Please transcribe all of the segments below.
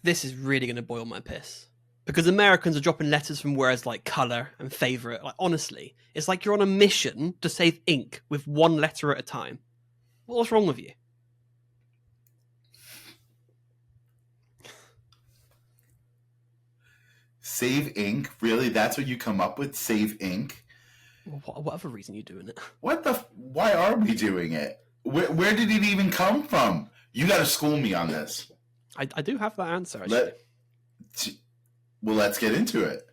This is really going to boil my piss. Because Americans are dropping letters from words like colour and favourite. Like, honestly, it's like you're on a mission to save ink with one letter at a time. What's wrong with you? Save ink? Really? That's what you come up with? Save ink? Well, whatever reason you're doing it. Why are we doing it? Where did it even come from? You got to school me on this. I do have that answer, actually. Let's get into it.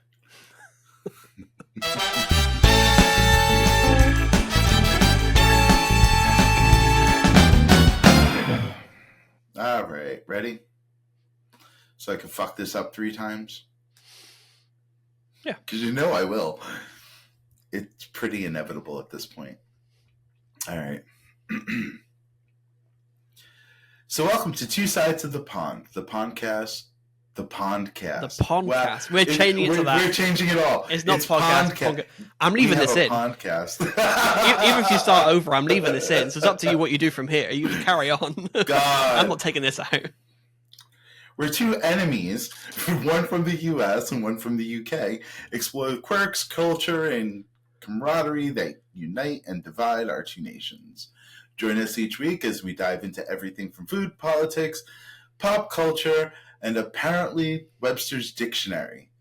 All right, ready? So I can fuck this up 3 times? Yeah. Because you know I will. It's pretty inevitable at this point. All right. So welcome to Two Sides of the Pond, the Pondcast. The Pondcast. Well, we're changing it to that. We're changing it all. It's not podcast. I'm leaving this in. Podcast. Even if you start over, I'm leaving this in. So it's up to you what you do from here. You carry on. God. I'm not taking this out. We're 2 enemies, one from the US and one from the UK, explore quirks, culture, and camaraderie that unite and divide our 2 nations. Join us each week as we dive into everything from food, politics, pop culture, and apparently Webster's dictionary.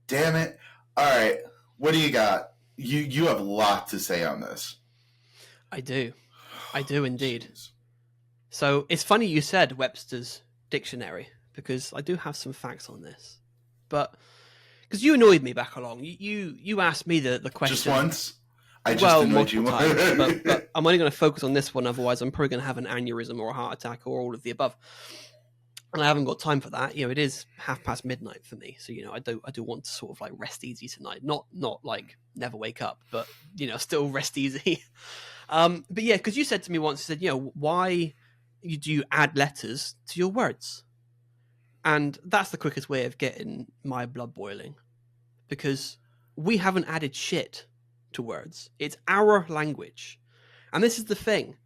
Damn it. All right. What do you got? You have a lot to say on this. I do indeed. So it's funny you said Webster's dictionary, because I do have some facts on this. But because you annoyed me back along. You asked me the question. Just once? I just annoyed you times, but I'm only going to focus on this one, otherwise I'm probably going to have an aneurysm or a heart attack or all of the above. And I haven't got time for that. It is midnight for me, so I do want to sort of like rest easy tonight. Not like never wake up, but still rest easy. But yeah, because you said to me once, you said, why do you add letters to your words? And that's the quickest way of getting my blood boiling, because we haven't added shit to words. It's our language, and this is the thing: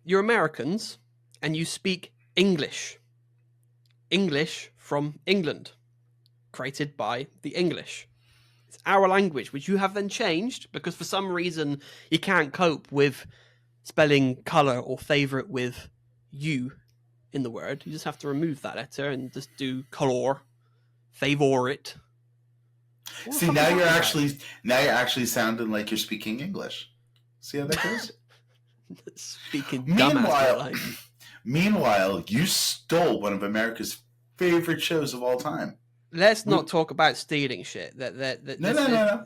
you're Americans, and you speak English. English from England, created by the English. It's our language, which you have then changed because for some reason you can't cope with spelling colour or favourite with you in the word. You just have to remove that letter and just do colour, favourite. See, now you're actually sounding like you're speaking English. See how that goes? Speaking dumbass. Meanwhile, you stole one of America's favorite shows of all time. Let's not talk about stealing shit. No.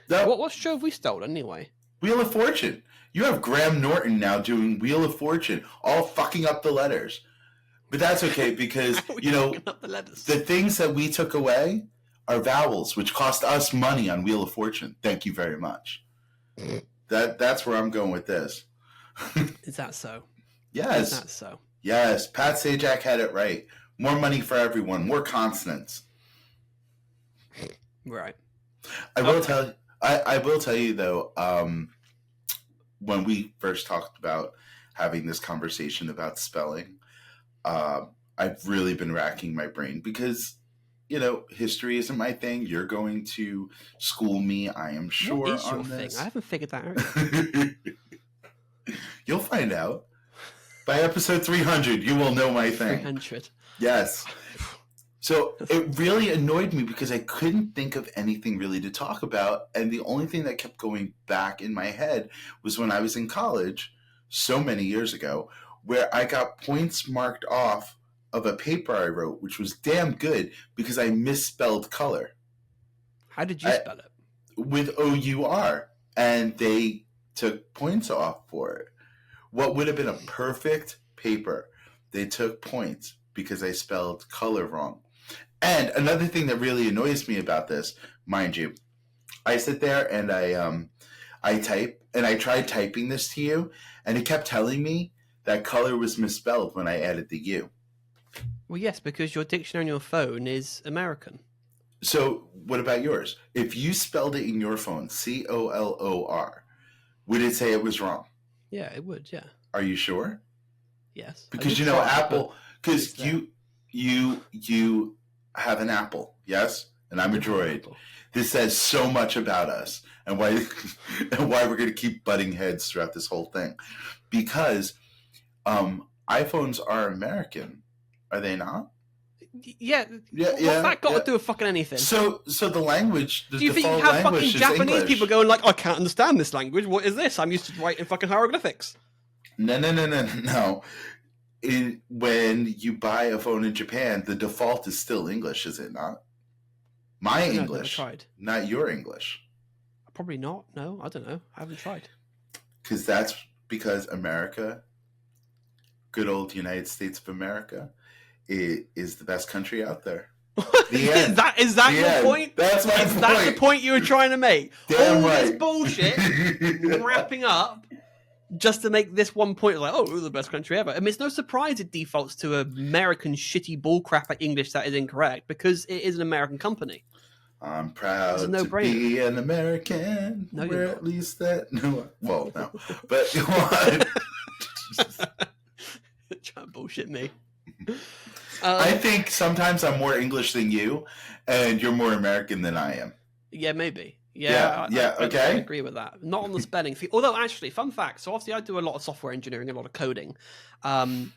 What show have we stolen anyway? Wheel of Fortune. You have Graham Norton now doing Wheel of Fortune, all fucking up the letters. But that's okay because, the things that we took away are vowels, which cost us money on Wheel of Fortune. Thank you very much. That's where I'm going with this. Is that so? Yes. Is that so? Yes. Pat Sajak had it right. More money for everyone. More consonants. Right. I will tell you though, when we first talked about having this conversation about spelling, I've really been racking my brain because, history isn't my thing. You're going to school me, I am sure. What is on your this. thing? I haven't figured that out. You'll find out. By episode 300, you will know my thing. 300. Yes. So it really annoyed me because I couldn't think of anything really to talk about. And the only thing that kept going back in my head was when I was in college so many years ago, where I got points marked off of a paper I wrote, which was damn good because I misspelled color. How did you spell it? With O-U-R. And they took points off for it. What would have been a perfect paper, they took points because I spelled color wrong. And another thing that really annoys me about this, mind you, I sit there and I type, and I tried typing this to you, and it kept telling me that color was misspelled when I added the U. Well, yes, because your dictionary on your phone is American. So what about yours? If you spelled it in your phone, C-O-L-O-R, would it say it was wrong? Yeah, it would, yeah. Are you sure? Yes. Because, Apple, because you have an apple, yes, and I'm a droid. This says so much about us and why we're going to keep butting heads throughout this whole thing, because iPhones are American, are they not? Yeah. What's that got to do with fucking anything? So the language, the do you think you default have language fucking is Japanese English. people going like, I can't understand this language. What is this? I'm used to writing fucking hieroglyphics. No. When you buy a phone in Japan, the default is still English, is it not? My English, not your English. Probably not. No, I don't know. I haven't tried. Because America, good old United States of America, is the best country out there. Is that your point? That's my point. Is that the point you were trying to make? Damn all right. This bullshit wrapping up just to make this one point, like, oh, we're the best country ever. I mean, it's no surprise it defaults to American shitty bullcrap at English that is incorrect, because it is an American company. I'm proud to be an American. No, you're not. At least that. No, well, no. But go on. Try to bullshit me. I think sometimes I'm more English than you, and you're more American than I am. Yeah, maybe. Okay. I agree with that. Not on the spelling. Although, actually, fun fact. So, obviously, I do a lot of software engineering, a lot of coding. And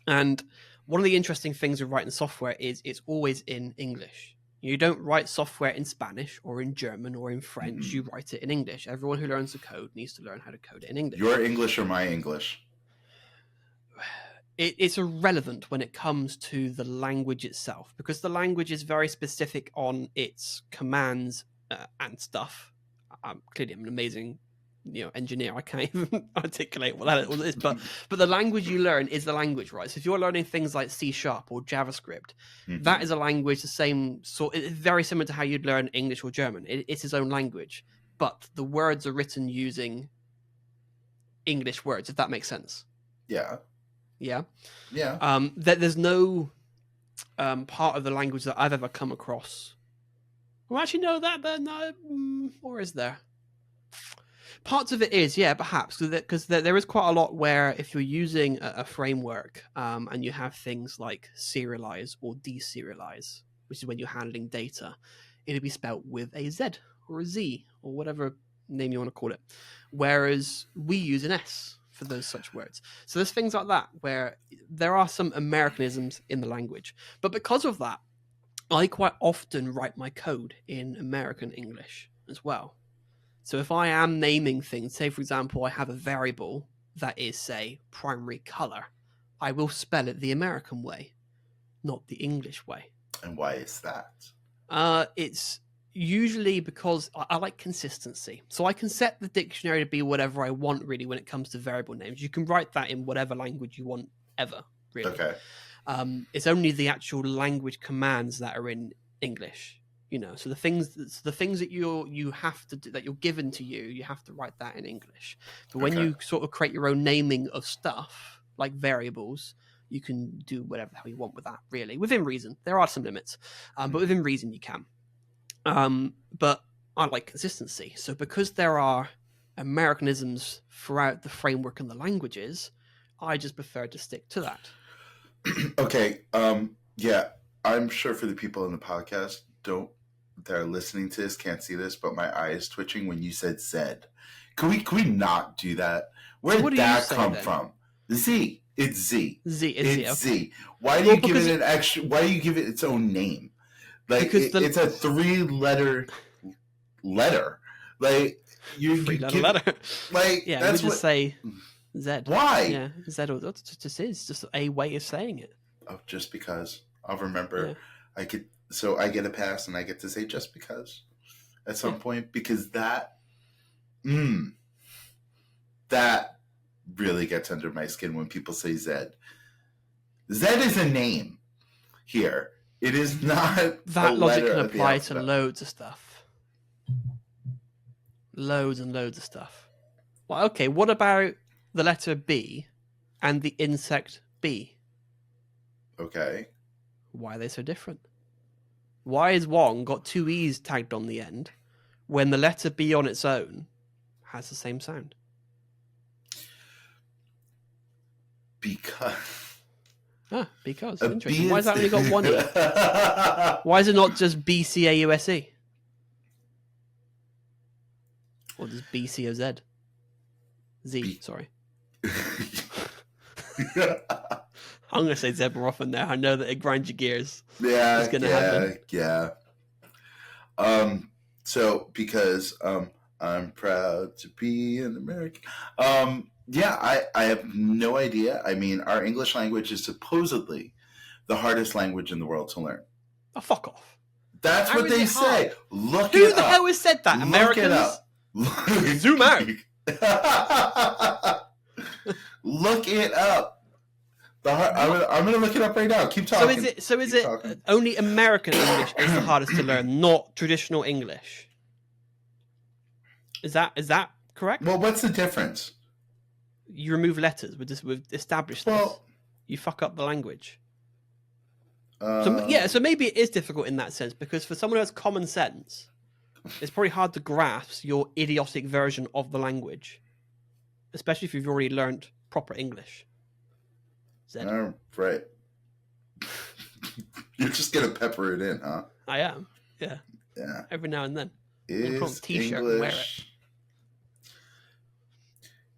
one of the interesting things with writing software is it's always in English. You don't write software in Spanish or in German or in French. You write it in English. Everyone who learns to code needs to learn how to code it in English. Your English or my English? It's irrelevant when it comes to the language itself, because the language is very specific on its commands and stuff. Clearly, I'm an amazing engineer. I can't even articulate what that is, but the language you learn is the language, right? So if you're learning things like C# or JavaScript, that is a language the same sort. It's very similar to how you'd learn English or German. It's its own language, but the words are written using English words, if that makes sense. Yeah. There's no part of the language that I've ever come across. Well, actually, no, or is there? Parts of it is, yeah, perhaps, because there is quite a lot where if you're using a framework and you have things like serialize or deserialize, which is when you're handling data, it'll be spelt with a Z or a Z or whatever name you want to call it, whereas we use an S for those such words. So there's things like that where there are some Americanisms in the language, but because of that, I quite often write my code in American English as well. So if I am naming things, say, for example, I have a variable that is, say, primary color, I will spell it the American way, not the English way. And why is that? It's usually because I like consistency. So I can set the dictionary to be whatever I want, really, when it comes to variable names. You can write that in whatever language you want ever, really. Okay. It's only the actual language commands that are in English. So the things that you have to do, that you're given to you have to write that in English. But when you sort of create your own naming of stuff like variables, you can do whatever the hell you want with that, really, within reason. There are some limits, but within reason you can. But I like consistency. So because there are Americanisms throughout the framework and the languages, I just prefer to stick to that. Okay. Yeah, I'm sure for the people in the podcast that are listening to this can't see this, but my eye is twitching when you said Zed. Can we not do that? Where did that come from? Z. It's Z. It's Z. Why do you give it an extra? Why do you give it its own name? Like it's a 3-letter letter. Like you give letter. Like that's we just say Z. Why? Yeah, Z. It just is just a way of saying it. Oh, just because. I'll remember. Yeah. So I get a pass and I get to say just because at some point, because that really gets under my skin when people say Zed. Zed is a name here. It is not. That logic can apply to loads of stuff. Loads and loads of stuff. Well, okay, what about the letter B and the insect bee? Okay. Why are they so different? Why has Wong got 2 E's tagged on the end when the letter B on its own has the same sound? Because Because A interesting. B Why has that only got one E? Why is it not just BCAUSE? Or does BCOZ? Sorry. I'm going to say zebra often now. I know that it grinds your gears. Yeah, It's going to happen. Yeah. So because I'm proud to be an American. Yeah, I have no idea. I mean, our English language is supposedly the hardest language in the world to learn. Oh, fuck off. That's How what is they it say. hard? Look Who it the up. hell has said that? Look Americans? it up. Zoom out. Look it up. I'm gonna look it up right now. Keep talking. So is it only American English is the hardest to learn, not traditional English? Is that correct? Well, what's the difference? You remove letters. We've established this. You fuck up the language. So maybe it is difficult in that sense, because for someone who has common sense, it's probably hard to grasp your idiotic version of the language, especially if you've already learned proper English. Right. You're just gonna pepper it in, huh? I am. Yeah. Every now and then. Put on a t-shirt and wear it.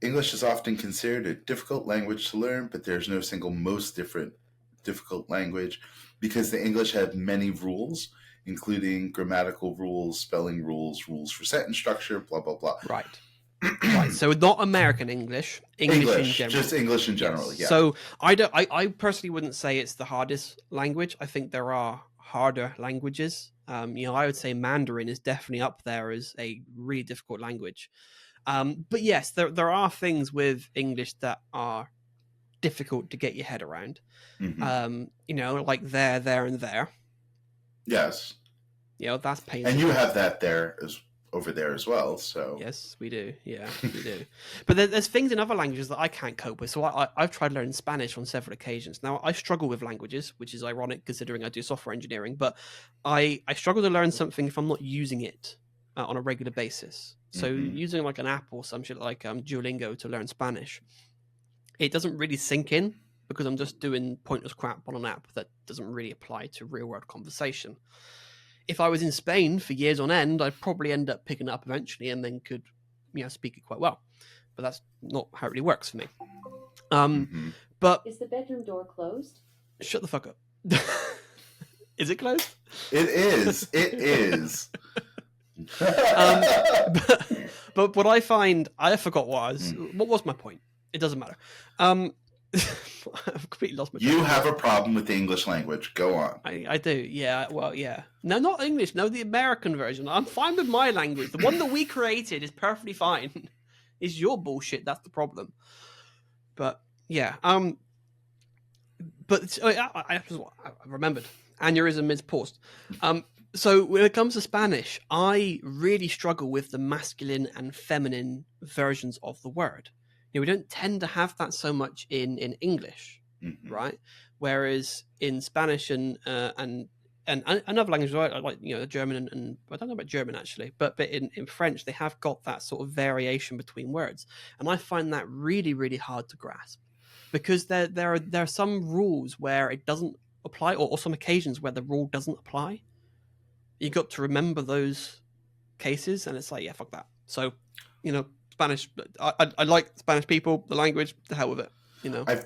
English is often considered a difficult language to learn, but there's no single most difficult language, because the English have many rules, including grammatical rules, spelling rules, rules for sentence structure, blah, blah, blah. Right. Right. So not American English in general. Just English in general, yes. Yeah. So I personally wouldn't say it's the hardest language. I think there are harder languages. I would say Mandarin is definitely up there as a really difficult language. But yes, there are things with English that are difficult to get your head around. Mm-hmm. Like there, and there. Yes. That's painful. And you have that over there as well. So yes, we do. Yeah, we do. But there's things in other languages that I can't cope with. So I've tried learning Spanish on several occasions. Now I struggle with languages, which is ironic considering I do software engineering. But I struggle to learn something if I'm not using it on a regular basis. So using like an app or some shit like Duolingo to learn Spanish, it doesn't really sink in because I'm just doing pointless crap on an app that doesn't really apply to real world conversation. If I was in Spain for years on end, I'd probably end up picking it up eventually and then could, speak it quite well. But that's not how it really works for me. But is the bedroom door closed? Shut the fuck up. Is it closed? It is. It is. But what I find, I forgot what was my point. It doesn't matter. I've completely lost my train. You have a problem with the English language. Go on. I do. Yeah. Well, yeah. No, not English. No, the American version. I'm fine with my language. The one that we created is perfectly fine. It's your bullshit. That's the problem. But yeah. But I remembered. Aneurysm is paused. So when it comes to Spanish, I really struggle with the masculine and feminine versions of the word. We don't tend to have that so much in English, right? Whereas in Spanish and other languages, like German and I don't know about German actually, but in French they have got that sort of variation between words, and I find that really, really hard to grasp because there are some rules where it doesn't apply, or some occasions where the rule doesn't apply. You got to remember those cases, and it's like, yeah, fuck that. So, Spanish. I like Spanish people, the language. The hell with it.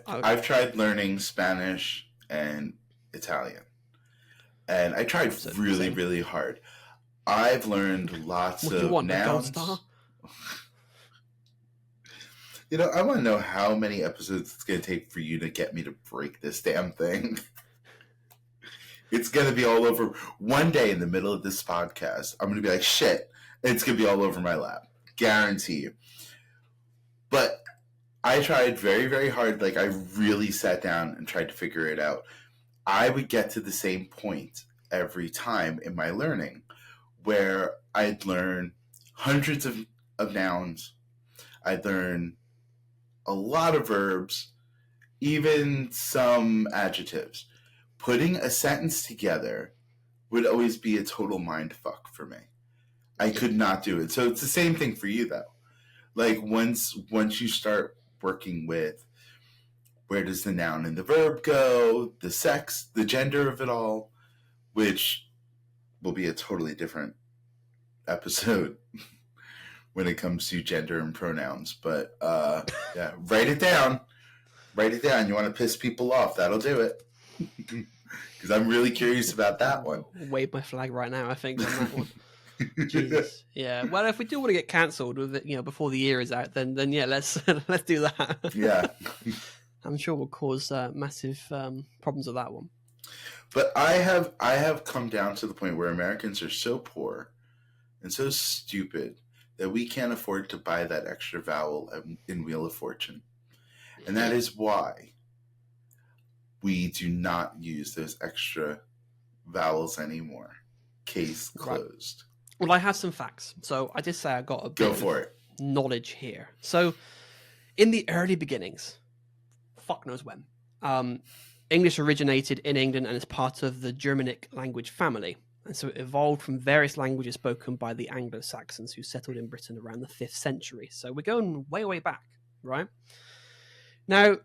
I've tried learning Spanish and Italian, and I tried really, really hard. I've learned lots of nouns. I want to know how many episodes it's going to take for you to get me to break this damn thing. It's going to be all over. One day in the middle of this podcast, I'm going to be like, shit, it's going to be all over my lap. Guarantee you. But I tried very, very hard. Like, I really sat down and tried to figure it out. I would get to the same point every time in my learning where I'd learn hundreds of nouns. I'd learn a lot of verbs, even some adjectives. Putting a sentence together would always be a total mind fuck for me. I could not do it. So it's the same thing for you, though. Like, once you start working with where does the noun and the verb go, the sex, the gender of it all, which will be a totally different episode when it comes to gender and pronouns. But yeah, write it down. Write it down. You want to piss people off, that'll do it. Because I'm really curious about that one. Wave my flag right now, I think, on that one. Jesus. Yeah. Well, if we do want to get cancelled with it, before the year is out, then yeah, let's do that. Yeah. I'm sure we'll cause massive problems with that one. But I have come down to the point where Americans are so poor and so stupid that we can't afford to buy that extra vowel in Wheel of Fortune. And that is why we do not use those extra vowels anymore. Case closed. Right. Well, I have some facts. So I did say I got a bit of knowledge here. So in the early beginnings, fuck knows when, English originated in England and is part of the Germanic language family. And so it evolved from various languages spoken by the Anglo-Saxons who settled in Britain around the 5th century. So we're going way, way back, right? Now,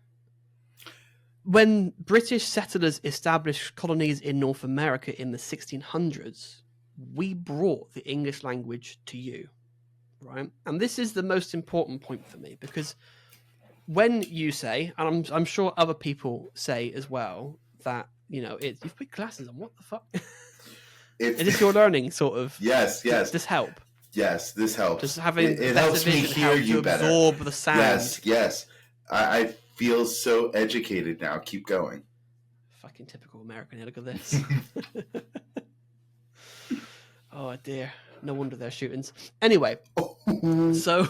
when British settlers established colonies in North America in the 1600s, we brought the English language to you, right? And this is the most important point for me, because when you say, and I'm sure other people say as well, that, you've put glasses on, what the fuck? Is this your learning sort of? Yes. Does this help? Yes, this helps. Just having it helps me hear you better. Absorb the sound. Yes. I feel so educated now. Keep going. Fucking typical American. Look at this. Oh dear. No wonder they're shootings. Anyway, so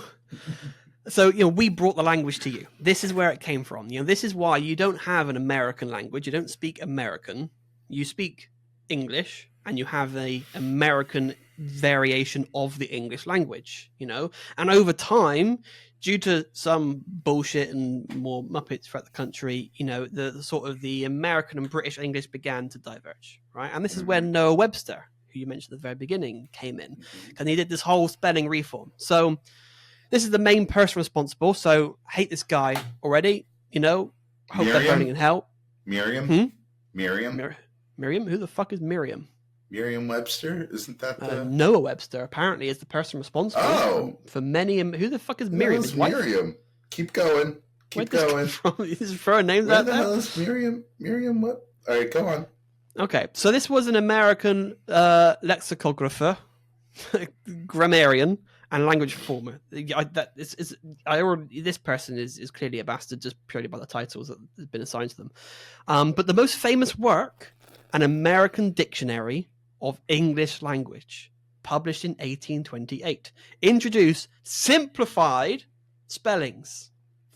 we brought the language to you. This is where it came from. This is why you don't have an American language. You don't speak American. You speak English, and you have the American variation of the English language. And over time, due to some bullshit and more muppets throughout the country, the sort of the American and British English began to diverge, right? And this is where Noah Webster, who you mentioned at the very beginning, came in, and he did this whole spelling reform. So this is the main person responsible. So I hate this guy already. Hope they're burning in hell. Miriam. Miriam? Who the fuck is Miriam? Miriam Webster? Isn't that the... Noah Webster, apparently, is the person responsible for many... Who the fuck is Miriam? His Miriam. Keep going. Keep going. This is throwing names out there? Where the hell is Miriam? Miriam what? All right, go on. Okay, so this was an American lexicographer, grammarian, and language reformer. This person is clearly a bastard just purely by the titles that have been assigned to them. But the most famous work, an American dictionary of English language, published in 1828, introduced simplified spellings.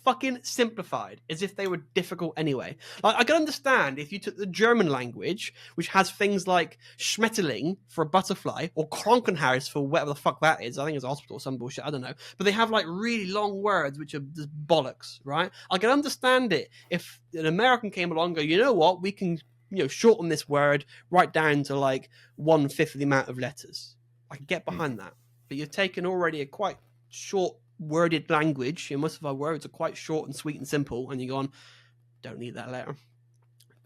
Fucking simplified, as if they were difficult anyway. Like, I can understand if you took the German language, which has things like Schmetterling for a butterfly, or Krankenhaus for whatever the fuck that is. I think it's a hospital or some bullshit, I don't know. But they have like really long words, which are just bollocks, right? I can understand it if an American came along and go, you know what, we can shorten this word right down to like 1/5 of the amount of letters. I can get behind that. But you've taken already a quite short worded language, and most of our words are quite short and sweet and simple, and you're going, don't need that letter.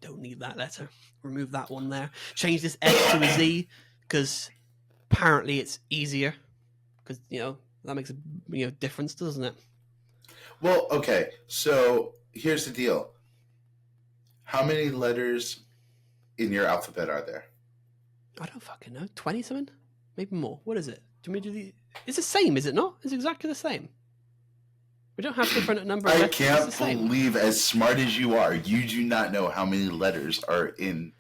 Don't need that letter. Remove that one there. Change this S to a Z, because apparently it's easier. Because, that makes a difference, doesn't it? Well, okay, so here's the deal. How many letters in your alphabet are there? I don't fucking know. 20 something? Maybe more. What is it? Do we do the... It's the same, is it not? It's exactly the same. We don't have different number of letters. I can't believe, as smart as you are, you do not know how many letters are in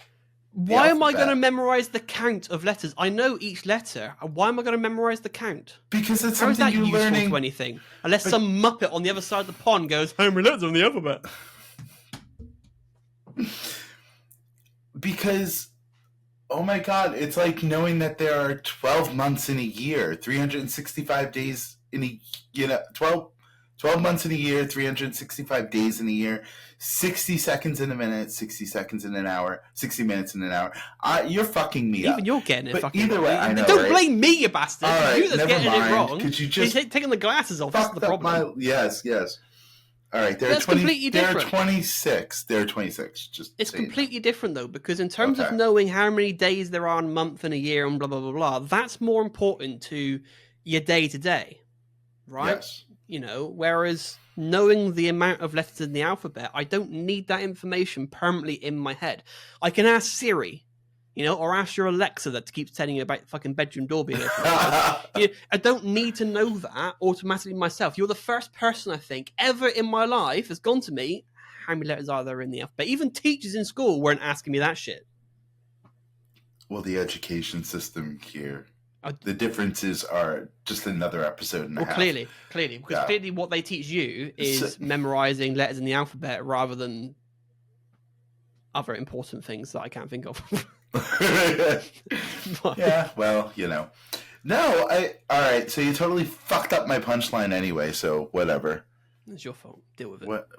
the Why am I alphabet. going to memorize the count of letters? I know each letter. Why am I going to memorize the count? Because it's How is something that you're useful learning. to anything? Unless some muppet on the other side of the pond goes, how many letters on the alphabet? Because, oh my God, it's like knowing that there are 12 months in a year, 365 days in a, 12 months in a year, 365 days in a year, 60 seconds in a minute, 60 seconds in an hour, 60 minutes in an hour. You're fucking me up. Even you're getting it But fucking either wrong. way, I know, Don't right? blame me, you bastard. All right, It's you that's never getting mind. it wrong. Could you just You're taking the glasses off. That's the problem. Yes. All right, That's completely different. There are 26. There are 26. Just it's so you know. completely different though, because in terms of Okay. knowing how many days there are in a month and a year and blah blah blah blah, that's more important to your day to day, right? Yes. You know, whereas knowing the amount of letters in the alphabet, I don't need that information permanently in my head. I can ask Siri, you know, or ask your Alexa that keeps telling you about the fucking bedroom door being open. I don't need to know that automatically myself. You're the first person I think ever in my life has gone to me, how many letters are there in the alphabet? Even teachers in school weren't asking me that shit. Well, the education system here, the differences are just another episode and a half. Clearly, because clearly what they teach you is memorizing letters in the alphabet rather than other important things that I can't think of. Yeah, well, you know. No, all right, so you totally fucked up my punchline anyway, so whatever. It's your fault. Deal with it. Whatever.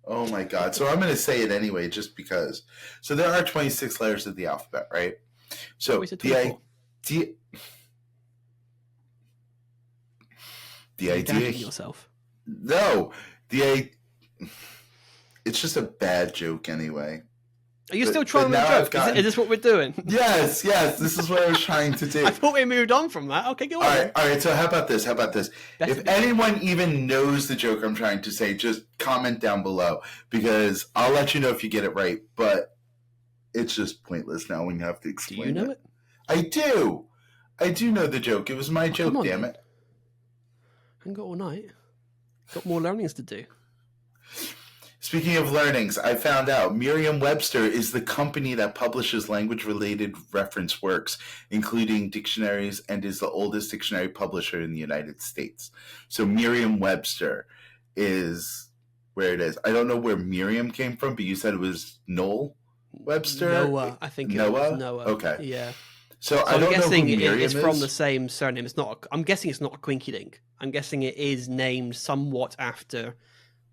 Oh my god. So I'm going to say it anyway just because. So there are 26 letters of the alphabet, right? So the idea yourself. No, it's just a bad joke anyway. Are you still trying to joke? Is this what we're doing? Yes, this is what I was trying to do. I thought we moved on from that. Okay, go on. All right. So how about this? If anyone even knows the joke I'm trying to say, just comment down below because I'll let you know if you get it right. But it's just pointless now when you have to explain. Do you know it? I do. I do know the joke. It was my joke. On, damn man. it! I haven't got all night. Got more learnings to do. Speaking of learnings, I found out Miriam Webster is the company that publishes language-related reference works, including dictionaries, and is the oldest dictionary publisher in the United States. So Miriam Webster is where it is. I don't know where Miriam came from, but you said it was Noel Webster? Noah, I think it was Noah. Okay. Yeah. So I don't know who Miriam it's is. from the same surname. I'm guessing it's not a Quinky Dink. I'm guessing it is named somewhat after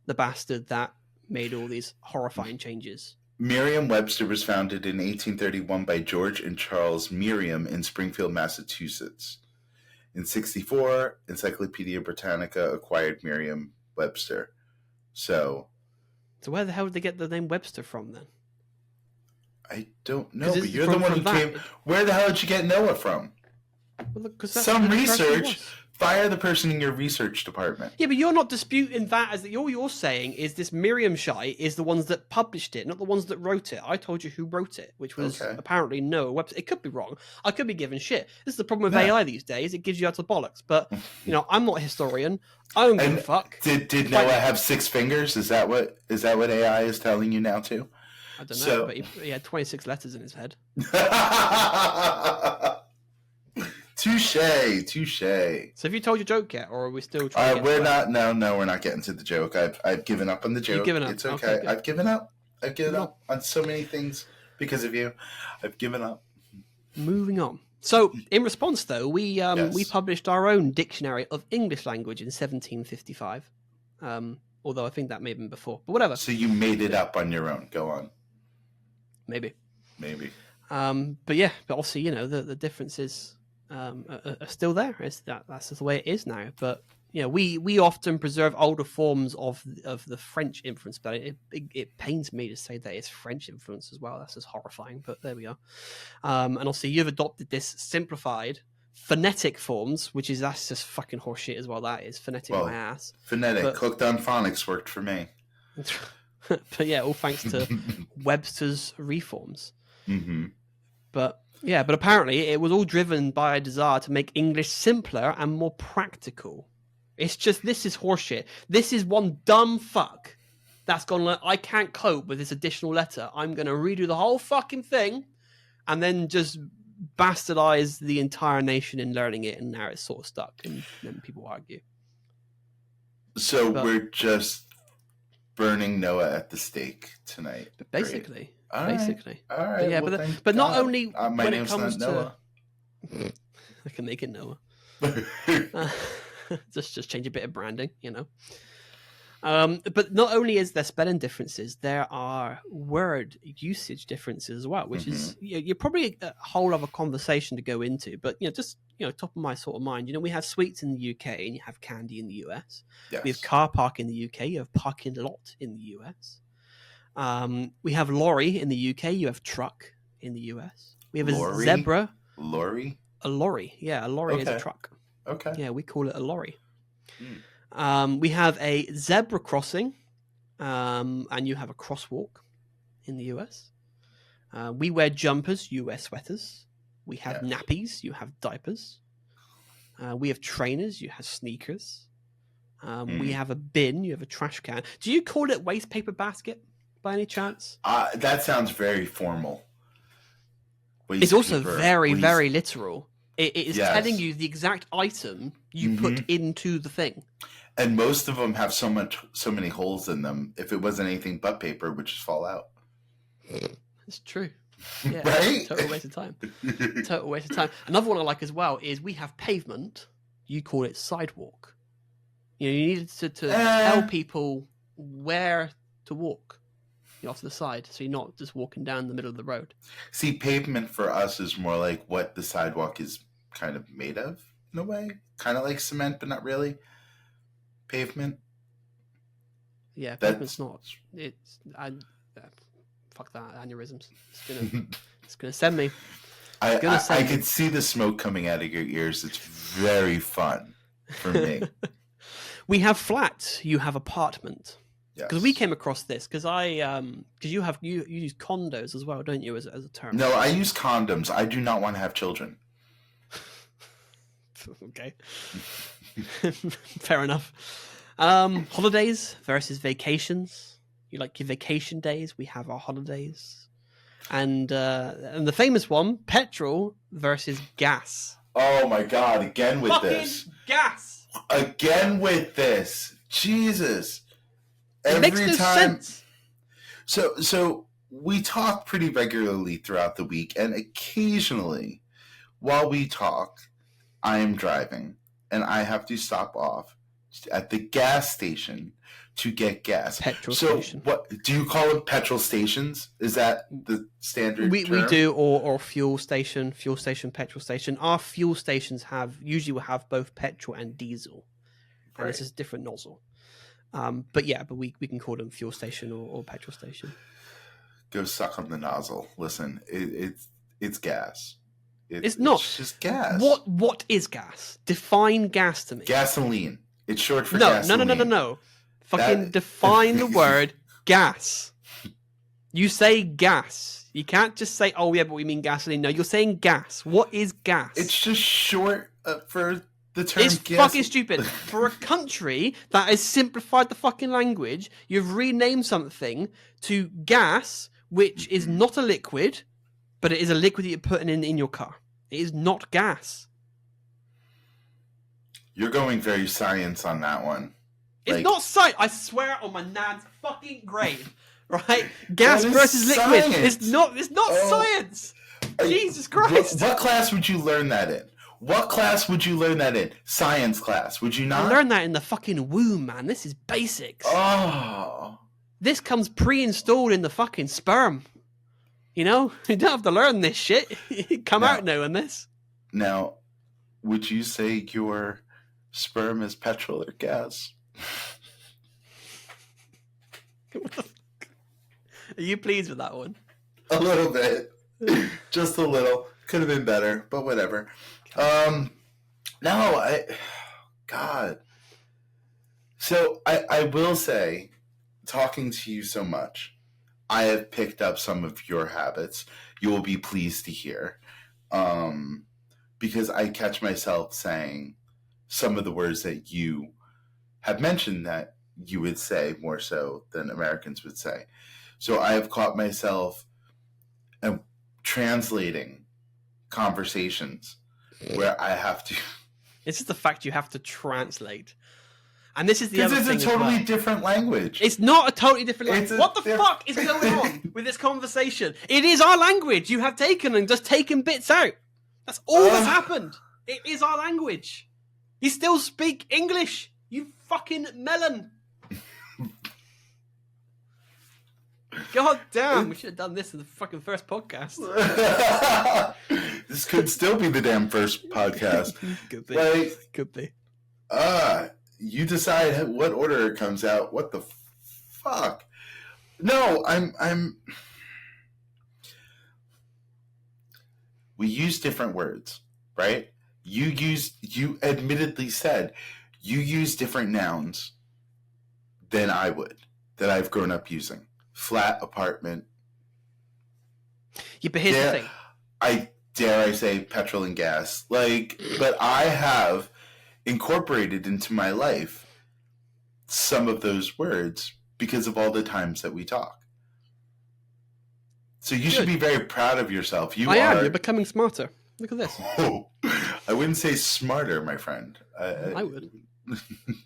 the bastard that made all these horrifying changes. Miriam Webster was founded in 1831 by George and Charles Miriam in Springfield, Massachusetts. In 1964, Encyclopedia Britannica acquired Miriam Webster. So where the hell did they get the name Webster from then? I don't know, but you're the one who came. Where the hell did you get Noah from? Well, some research. Fire the person in your research department. Yeah, but you're not disputing that. All you're saying is this Miriam shite is the ones that published it, not the ones that wrote it. I told you who wrote it, which was apparently Noah Webster. It could be wrong. I could be given shit. This is the problem with AI these days. It gives you out of bollocks. But, you know, I'm not a historian. I don't give a fuck. Did Noah have 6 fingers? Is that what AI is telling you now too? I don't know, but he had 26 letters in his head. Touche. So have you told your joke yet, or are we still trying? We're not. No, we're not getting to the joke. I've given up on the joke. You've given up. It's okay. I've given up. I've given up on so many things because of you. I've given up. Moving on. So in response, though, we published our own dictionary of English language in 1755. Although I think that may have been before, but whatever. So you made it up on your own. Go on. Maybe. But obviously, you know, the differences are still there. That's just the way it is now. But you know, we often preserve older forms of the French influence, but it pains me to say that it's French influence as well. That's just horrifying. But there we are. And obviously, you've adopted this simplified phonetic forms, that's just fucking horseshit as well. That is phonetic my ass. Phonetic cooked on phonics worked for me. But yeah, all thanks to Webster's reforms. Mm-hmm. But apparently it was all driven by a desire to make English simpler and more practical. It's just, this is horseshit. This is one dumb fuck that's gone like, I can't cope with this additional letter. I'm going to redo the whole fucking thing and then just bastardize the entire nation in learning it, and now it's sort of stuck, and then people argue. So we're just burning Noah at the stake tonight. But basically. All right. But not only my when it name's comes not Noah. to I can make it Noah. Just change a bit of branding, you know. But not only is there spelling differences, there are word usage differences as well, which is you're probably a whole other conversation to go into. But just top of my sort of mind, we have sweets in the UK and you have candy in the US. Yes. We have car park in the UK. You have parking lot in the US. We have lorry in the UK. You have truck in the US. We have a zebra. Lorry? A lorry. Yeah, a lorry is a truck. Okay. Yeah, we call it a lorry. We have a zebra crossing, and you have a crosswalk in the US. We wear jumpers, you wear sweaters. We have nappies, you have diapers. We have trainers, you have sneakers. We have a bin, you have a trash can. Do you call it waste paper basket by any chance? That sounds very formal. It's also very, very literal. It is telling you the exact item you put into the thing. And most of them have so many holes in them. If it wasn't anything but paper, it would just fall out. It's true. Yeah, right? Total waste of time. Total waste of time. Another one I like as well is we have pavement. You call it sidewalk. You need to tell people where to walk. Off to the side, so you're not just walking down the middle of the road. See, pavement for us is more like what the sidewalk is kind of made of, in a way. Kind of like cement, but not really. Pavement. Yeah, pavement's not. Fuck that, aneurysms. It's gonna send me. I could see the smoke coming out of your ears. It's very fun for me. We have flats. You have apartment. Because we Yes. came across this because you use condos as well, don't you, as a term? No, I use condoms. I do not want to have children. Okay. Fair enough. Holidays versus vacations. You like your vacation days. We have our holidays. And the famous one, petrol versus gas. Oh my God, again with this. Gas! Again with this. Jesus. It makes no sense. So we talk pretty regularly throughout the week, and occasionally while we talk, I am driving and I have to stop off at the gas station to get gas. Petrol station. What do you call them? Petrol stations? Is that the standard we term? do, or fuel station, petrol station. Our fuel stations usually will have both petrol and diesel. And it's just a different nozzle. But we can call them fuel station or petrol station. Go suck on the nozzle. Listen, it's gas. It's not. It's just gas. What is gas? Define gas to me. Gasoline. It's short for gasoline. No. Fucking define the word gas. You say gas. You can't just say, oh yeah, but we mean gasoline. No, you're saying gas. What is gas? It's just short for the term it's gas. Fucking stupid. For a country that has simplified the fucking language, you've renamed something to gas, which is not a liquid, but it is a liquid that you're putting in your car. It is not gas. You're going very science on that one. It's not science. I swear on my nan's fucking grave. Right? Gas versus liquid. Science. It's not science. Jesus Christ. What class would you learn that in? What class would you learn that in? Science class, would you not? I learned that in the fucking womb, man. This is basics. Oh. This comes pre-installed in the fucking sperm. You know? You don't have to learn this shit. You come out knowing this. Now, would you say your sperm is petrol or gas? Are you pleased with that one? A little bit. Just a little. Could have been better, but whatever. God. So I will say, talking to you so much, I have picked up some of your habits. You will be pleased to hear. Because I catch myself saying some of the words that you have mentioned that you would say more so than Americans would say. So I have caught myself translating conversations where I have to. It's just the fact you have to translate. And this is the other thing. Because it's a totally different language. It's not a totally different language. What the fuck is going on with this conversation? It is our language. You have taken and just taken bits out. That's all that's happened. It is our language. You still speak English, you fucking melon. God damn, we should have done this in the fucking first podcast. This could still be the damn first podcast. Could be. Like, Could be. You decide what order it comes out. What the fuck? No, I'm. We use different words, right? You admittedly said you use different nouns than I would, that I've grown up using. Flat, apartment. Yeah, but here's the thing. I say petrol and gas. Like, but I have incorporated into my life some of those words because of all the times that we talk. So you should be very proud of yourself. I am. You're becoming smarter. Look at this. Oh, I wouldn't say smarter, my friend. I would.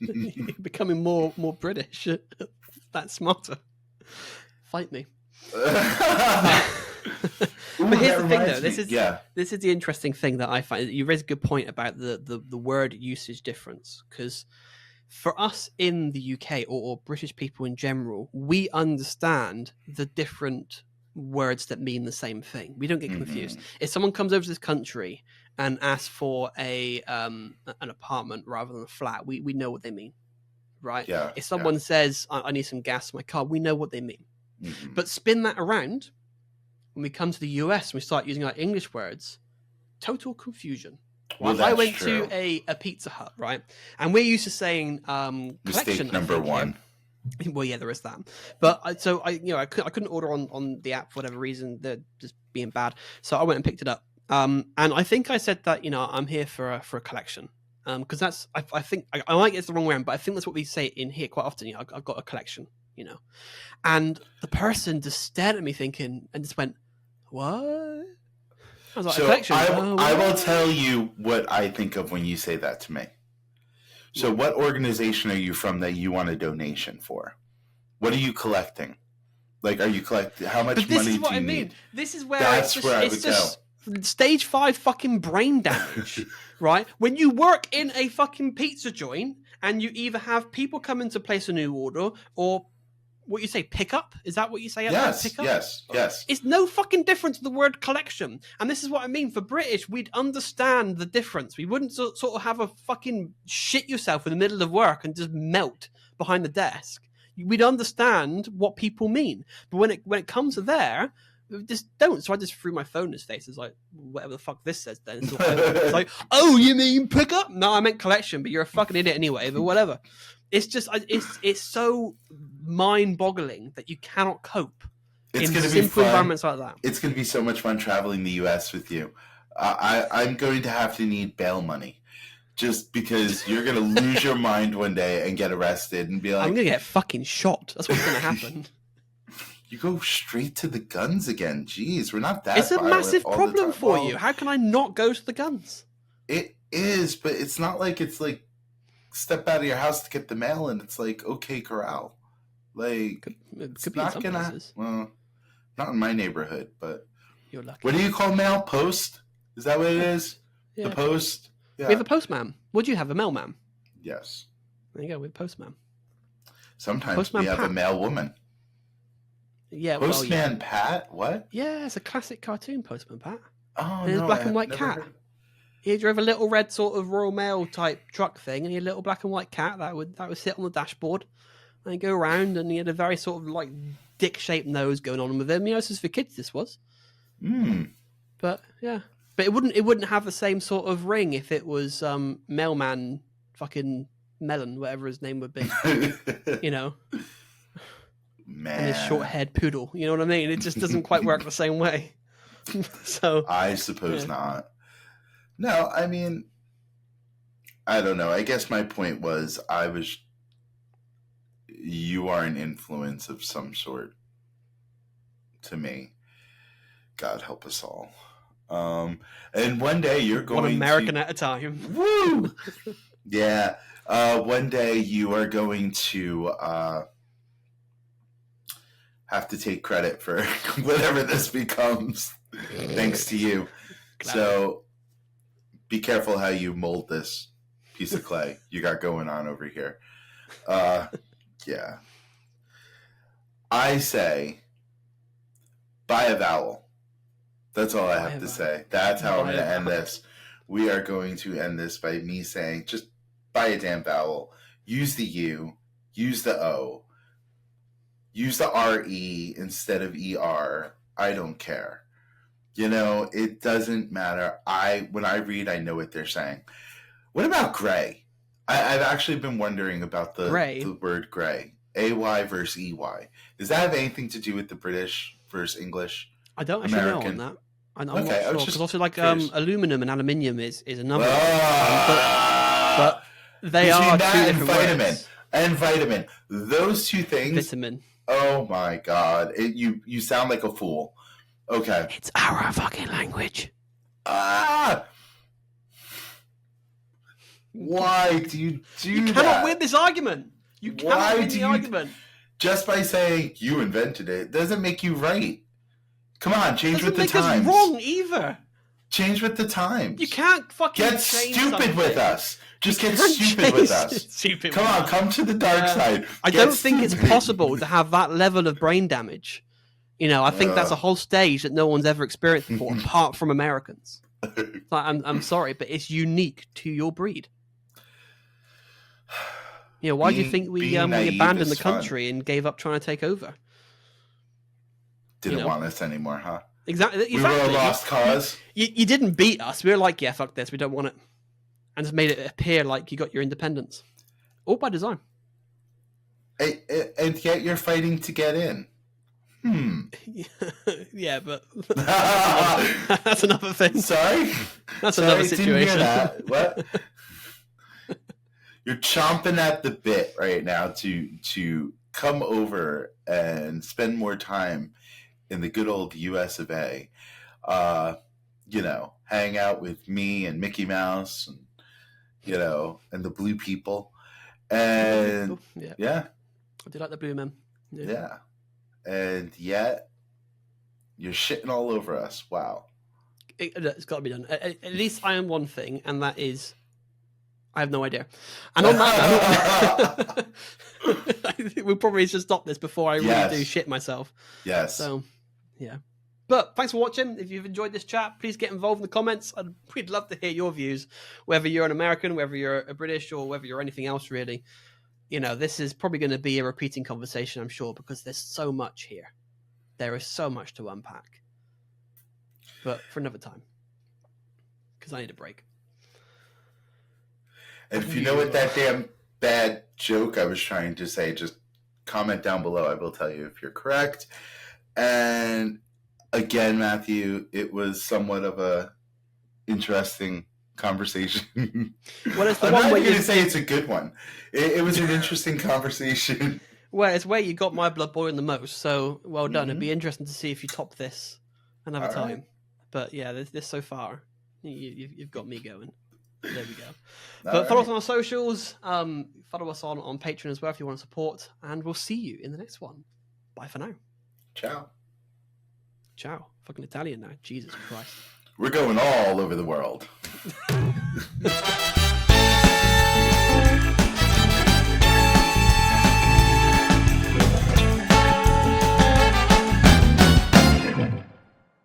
You're becoming more British. That's smarter. Fight me. But here's the thing, though. This is the interesting thing that I find. You raised a good point about the word usage difference, because for us in the UK or British people in general, we understand the different words that mean the same thing. We don't get confused. If someone comes over to this country and asks for an apartment rather than a flat, we know what they mean, right? Yeah. If someone says, I need some gas in my car, we know what they mean. But spin that around, when we come to the US and we start using our English words, total confusion. Well, I went to a Pizza Hut, right? And we're used to saying collection. Mistake number one. Yeah. Well, yeah, there is that. But I couldn't order on the app for whatever reason. They're just being bad. So I went and picked it up. And I think I said that, I'm here for a collection. Because that's, I think, I might get it the wrong way around, but I think that's what we say in here quite often. I've got a collection, And the person just stared at me thinking, and just went, what? I was like, so a collection? I will tell you what I think of when you say that to me. So what organization are you from that you want a donation for? What are you collecting? Like, are you collecting, how much money do you need? This is what I mean. This is where it's just stage 5 fucking brain damage, right? When you work in a fucking pizza joint and you either have people come in to place a new order or what you say, pick up? Is that what you say? Yes, pick up? yes. It's no fucking different to the word collection. And this is what I mean. For British, we'd understand the difference. We wouldn't sort of have a fucking shit yourself in the middle of work and just melt behind the desk. We'd understand what people mean. But when it comes to there, we just don't. So I just threw my phone in his face. It's like, whatever the fuck this says then. It's like, oh, you mean pick up? No, I meant collection, but you're a fucking idiot anyway, but whatever. It's just, it's so mind-boggling that you cannot cope in simple environments like that. It's going to be so much fun traveling the U.S. with you. I'm going to have to need bail money just because you're going to lose your mind one day and get arrested and be like... I'm going to get fucking shot. That's what's going to happen. You go straight to the guns again. Jeez, we're not that It's a massive problem for you. How can I not go to the guns? It is, but it's not like it's like step out of your house to get the mail and it's like, okay, corral. Like, could be not gonna places. Well, not in my neighborhood, but you're lucky. What do you call mail? Post? Is that what it is? Yeah. The post? Yeah. We have a postman. What do you have? A mailman? Yes. There you go, we have a postman. Sometimes postman we have Pat. A mail woman. Yeah, Postman Pat? What? Yeah, it's a classic cartoon, Postman Pat. Oh, and no. His black and white cat. He drove a little red sort of Royal Mail type truck thing, and he had a little black and white cat that would sit on the dashboard and he'd go around, and he had a very sort of like dick-shaped nose going on with him. This is for kids. This was. But yeah, but it wouldn't have the same sort of ring if it was Mailman fucking Melon, whatever his name would be. Man. And his short-haired poodle. You know what I mean? It just doesn't quite work the same way. So I suppose not. No, I mean, I don't know. I guess my point was you are an influence of some sort to me. God help us all. And one day you're going one American at a time. Woo! Yeah. One day you are going to have to take credit for whatever this becomes, thanks to you. So be careful how you mold this piece of clay you got going on over here. Yeah. I say Buy a vowel. That's all I Buy have a to vowel. say. That's how I'm Buy going a to end vowel. this. We are going to end this by me saying, just buy a damn vowel. Use the U. Use the O. Use the RE instead of ER. I don't care. You know, it doesn't matter. When I read, I know what they're saying. What about gray? I've actually been wondering about Gray? the word gray. AY versus EY. Does that have anything to do with the British versus English? I don't actually know on American? that. I'm Okay, not I sure was because just also like curious. aluminum and aluminium is another one. But They are two that different words. and vitamin, those two things. Vitamin. Oh my god! You sound like a fool. Okay. It's our fucking language. Why do you do You that? cannot win this argument. You cannot Why win do the you- argument. Just by saying you invented it doesn't make you right. Come on, change Doesn't with the make times. us wrong either. Change with the times. You can't fucking Get change stupid something. with us. Just You get can't stupid with change- us. Stupid Come with on, us. come to the dark side. I Get don't think it's stupid. possible to have that level of brain damage. You know, I think that's a whole stage that no one's ever experienced before, apart from Americans. Like, I'm sorry, but it's unique to your breed. You know, why do you think we abandoned the country and gave up trying to take over? Didn't want us anymore, huh? Exactly. We were a lost cause. You didn't beat us. We were like, yeah, fuck this. We don't want it. And just made it appear like you got your independence. All by design. And yet you're fighting to get in. Yeah, but that's another thing. Sorry? That's another situation. Didn't hear that. What? You're chomping at the bit right now to come over and spend more time in the good old US of A. You know, hang out with me and Mickey Mouse and, you know, and the blue people. And yeah. I do like the blue men. Yeah. And yet you're shitting all over us. Wow. It's got to be done. At least I am one thing, and that is I have no idea. And on that note, I think we'll probably just stop this before I really do shit myself. Yes. So, yeah. But thanks for watching. If you've enjoyed this chat, please get involved in the comments. We'd love to hear your views, whether you're an American, whether you're a British, or whether you're anything else, really. You know, this is probably going to be a repeating conversation, I'm sure, because there's so much here. There is so much to unpack. But for another time. Because I need a break. And if you know what that damn bad joke I was trying to say, just comment down below. I will tell you if you're correct. And again, Matthew, it was somewhat of a interesting conversation. Well, it's the I'm one not where going to say it's a good one. It was an interesting conversation. Well, it's where you got my blood boiling the most, so well done. It'd be interesting to see if you top this another time. Right. But yeah, this so far, you've got me going. There we go. But follow us on our socials. Follow us on Patreon as well if you want to support. And we'll see you in the next one. Bye for now. Ciao. Ciao. Fucking Italian now. Jesus Christ. We're going all over the world.